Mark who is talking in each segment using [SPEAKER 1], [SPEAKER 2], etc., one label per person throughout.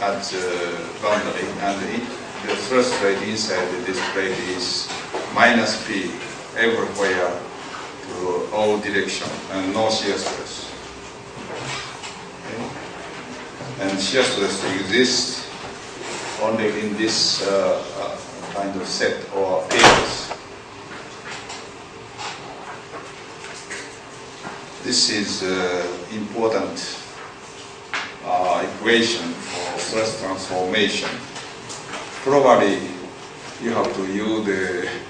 [SPEAKER 1] at the boundary, and the thrust rate inside this plate is minus P everywhere to all direction and no shear stress. Okay. And shear stress exists only in this kind of set or phase. This is important equation for thrust transformation. Probably you have to use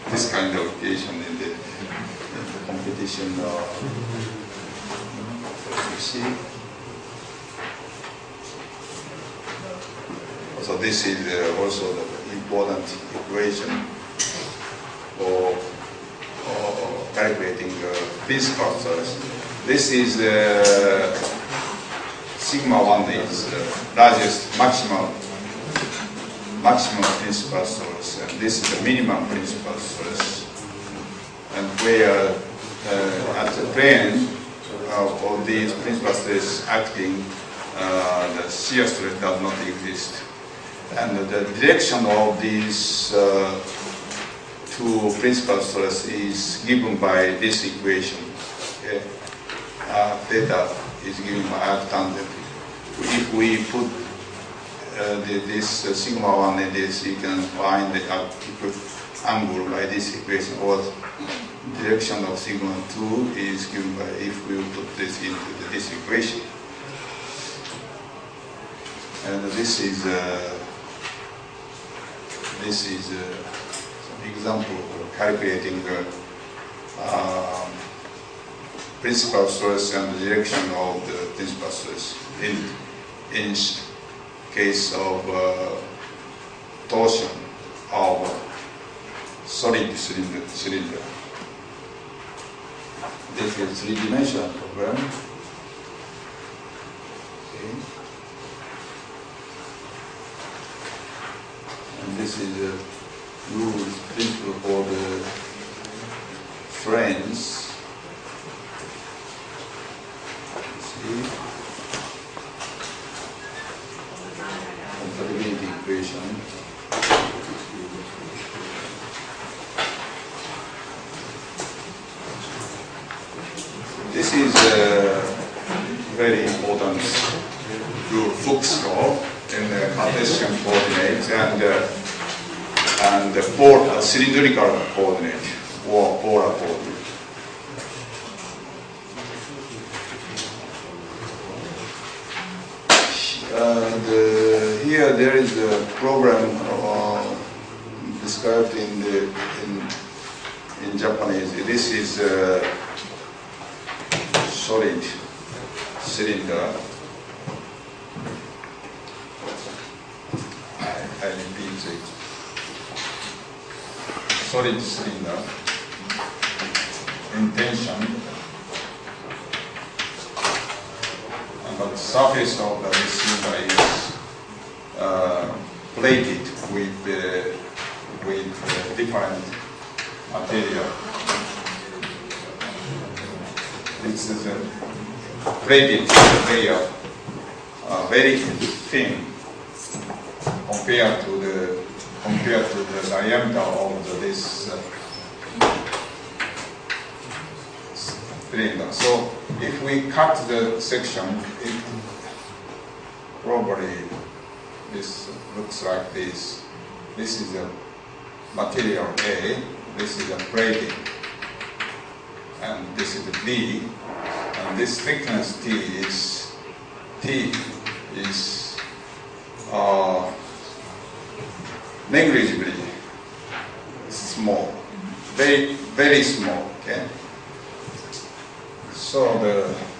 [SPEAKER 1] this kind of equation in the competition. You see? So this is also the important equation for calculating principal thrust. This is sigma 1 is the largest maximum principal thrust, and this is the minimum principal thrust. And where at the plane of these principal stress acting, the shear stress does not exist. And the direction of these two principal stress is given by this equation. Okay? Theta is given by arc tangent. If we put this sigma 1 in this, you can find the angle by this equation, or direction of sigma 2 is given by, if we put this into this equation. And this is an example of calculating principal stress and the direction of the principal stress in case of torsion of solid cylinder. This is a three-dimensional problem. Okay. And this is a rules principle for the frames. Compatibility equation. This is a very important rule, Fuchs law in the Cartesian coordinates and the cylindrical coordinate or polar coordinate. Here there is a program described in Japanese. This is a solid cylinder. I repeat it. Solid cylinder in tension. But the surface of the cylinder is plated with different material. This is a plated layer, very thin compared to the diameter of this cylinder. So if we cut the section, it probably this looks like this. This is the material A, this is the plating, and this is the B, and this thickness T is negligibly small, very small. Okay. So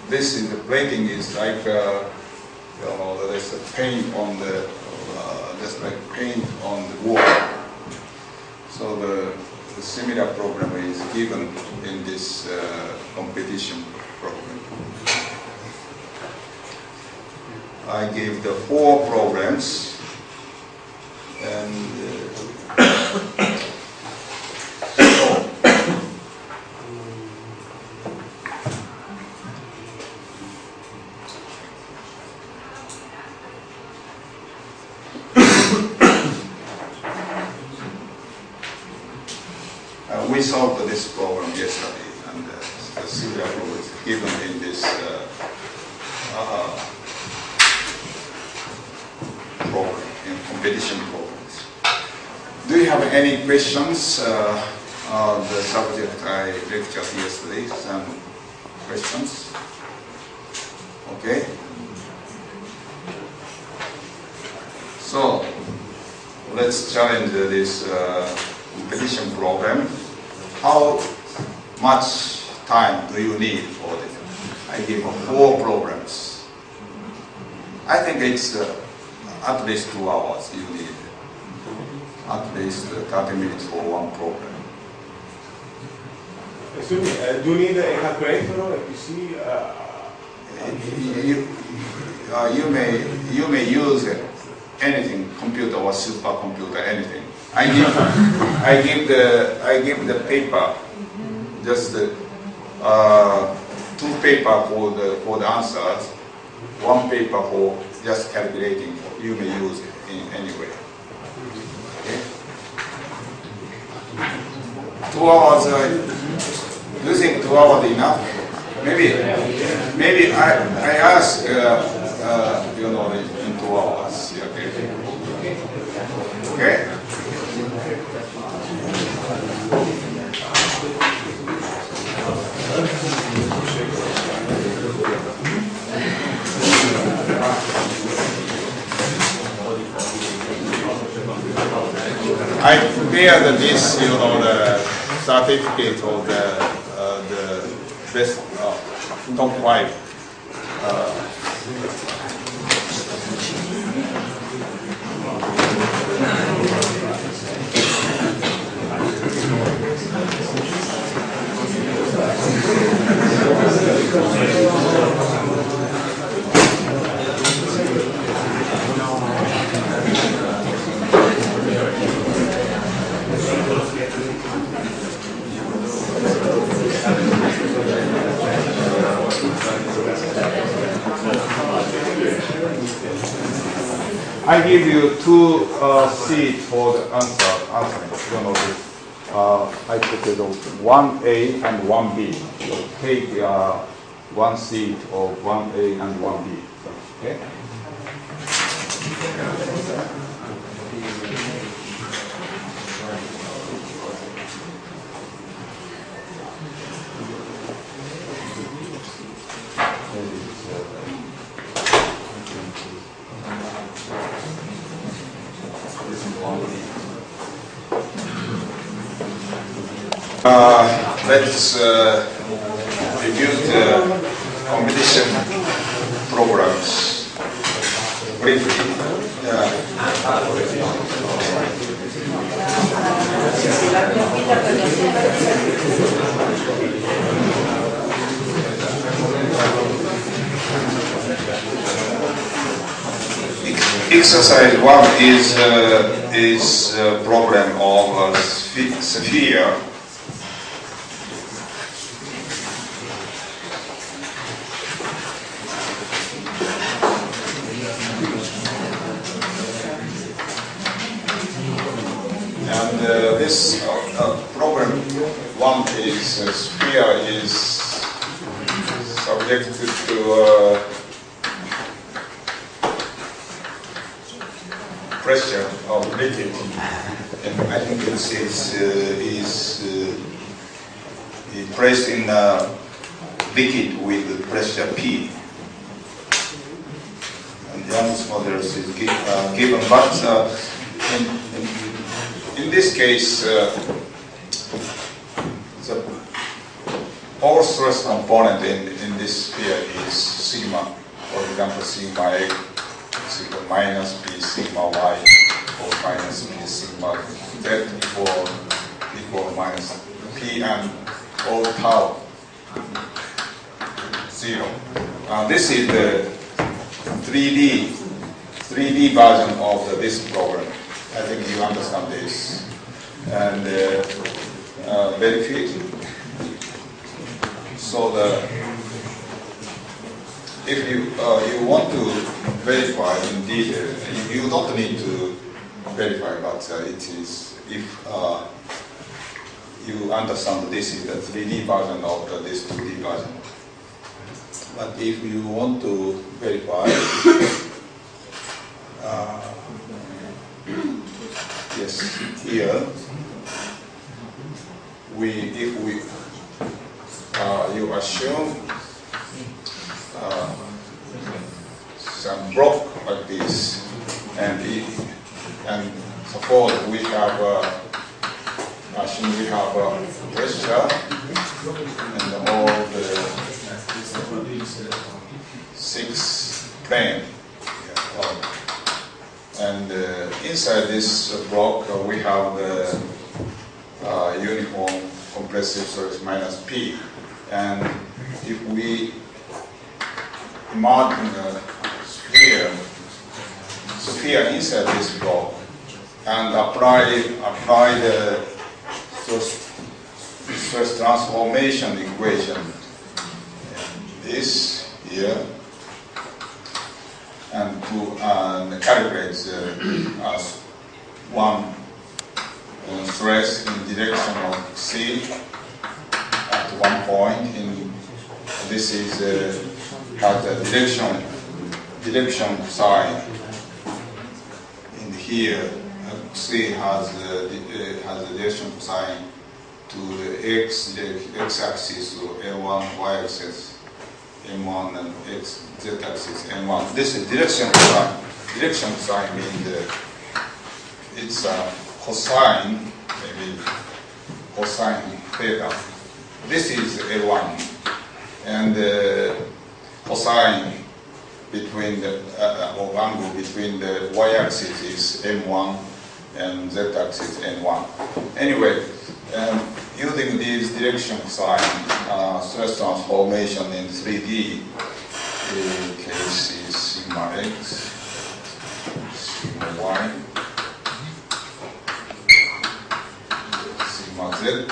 [SPEAKER 1] this is the plating is like there's a paint on the just like paint on the wall. So the similar problem is given in this competition problem. I gave the 4 problems, and We solved this problem yesterday, and the similar problem is given in this program, in competition programs. Do you have any questions on the subject I lectured yesterday? Some questions? Okay. So let's challenge this competition program. How much time do you need for this? I give 4 programs. I think it's at least 2 hours you need. At least 30 minutes for one program.
[SPEAKER 2] Excuse me, do you need a calculator or a PC?
[SPEAKER 1] You may use anything, computer or supercomputer, anything. I give the paper, just 2 paper for the answers, 1 paper for just calculating. You may use it in any way. Okay? 2 hours. Do you think 2 hours enough? Maybe I ask you know in 2 hours. Okay. Okay. I prepared this, you know, the certificate of the best top 5. I give you 2 seats for the answering. You know this. I put it on 1A and 1B. So take 1 seat of 1A and 1B. Okay. Let's review the competition programs briefly. Exercise 1 is a program of a sphere. And this program 1 is sphere is subjected to pressure of liquid, and I think this is placed in liquid with pressure P. And Young's modulus is given, but in this case, the all stress component in this sphere is sigma. For example, sigma x is equal to minus b sigma y, or minus b sigma z equal minus p and all tau 0. This is the 3D version of this program. I think you understand this. And benefit. So if you want to verify in detail, you don't need to verify, but it is if you understand this is the 3D version of this 2D version. But if you want to verify, yes, here you assume some block like this, and suppose we have assume we have pressure and all the 6 plane, and inside this block we have the uniform compressive stress minus P, and if we imagine a sphere inside this block and apply the stress transformation equation, this here, and to calculate as one stress in direction of C at one point. This is has a direction sign in here. C has a direction sign to the x-axis, so M1, y-axis, M1, and z-axis, M1. This is direction sign. Direction sign means it's a cosine, maybe cosine theta. This is L1, and cosine between the or angle between the y-axis is M1 and z-axis N1. Anyway, using this direction sign, stress transformation in 3D, the case is sigma x, sigma y, sigma z,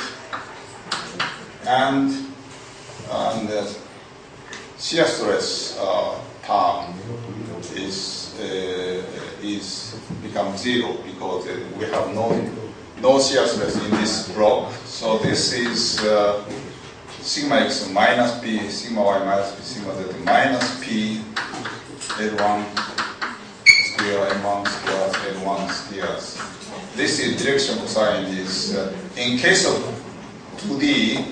[SPEAKER 1] and shear stress term is become 0 because we have no shear stress in this block. So this is sigma x minus p, sigma y minus p, sigma z minus p, L1 square, M1 square, L1 squares. This is direction cosine is in case of 2D.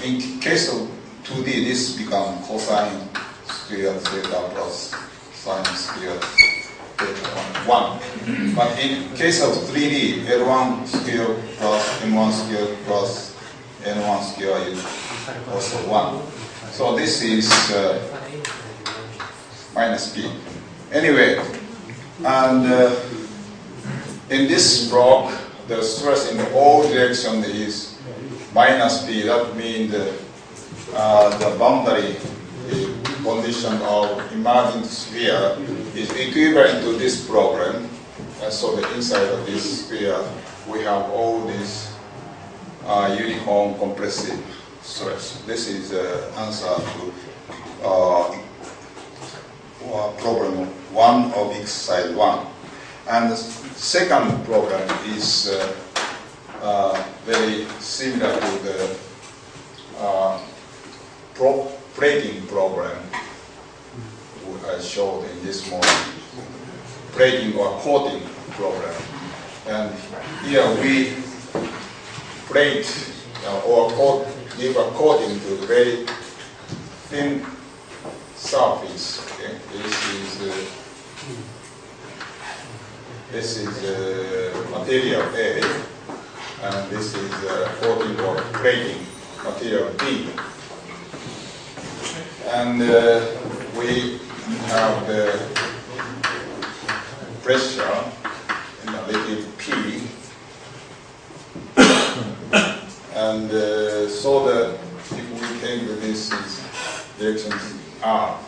[SPEAKER 1] In case of 2D, this becomes cosine squared theta plus sine squared theta 1. But in case of 3D, L1 squared plus M1 squared plus N1 squared is also 1. So this is minus P. Anyway, and in this block, the stress in all direction is minus P. That means the boundary condition of imagined sphere is equivalent to this problem. And so the inside of this sphere, we have all this uniform compressive stress. This is the answer to problem 1 of exercise 1. And the second problem is very similar to the plating problem I showed in this morning. Plating or coating problem. And here we plate or give a coating to the very thin surface. Okay? This is material A, and this is coating or plating material B. And we have the pressure in a liquid P, and so that if we take this direction R,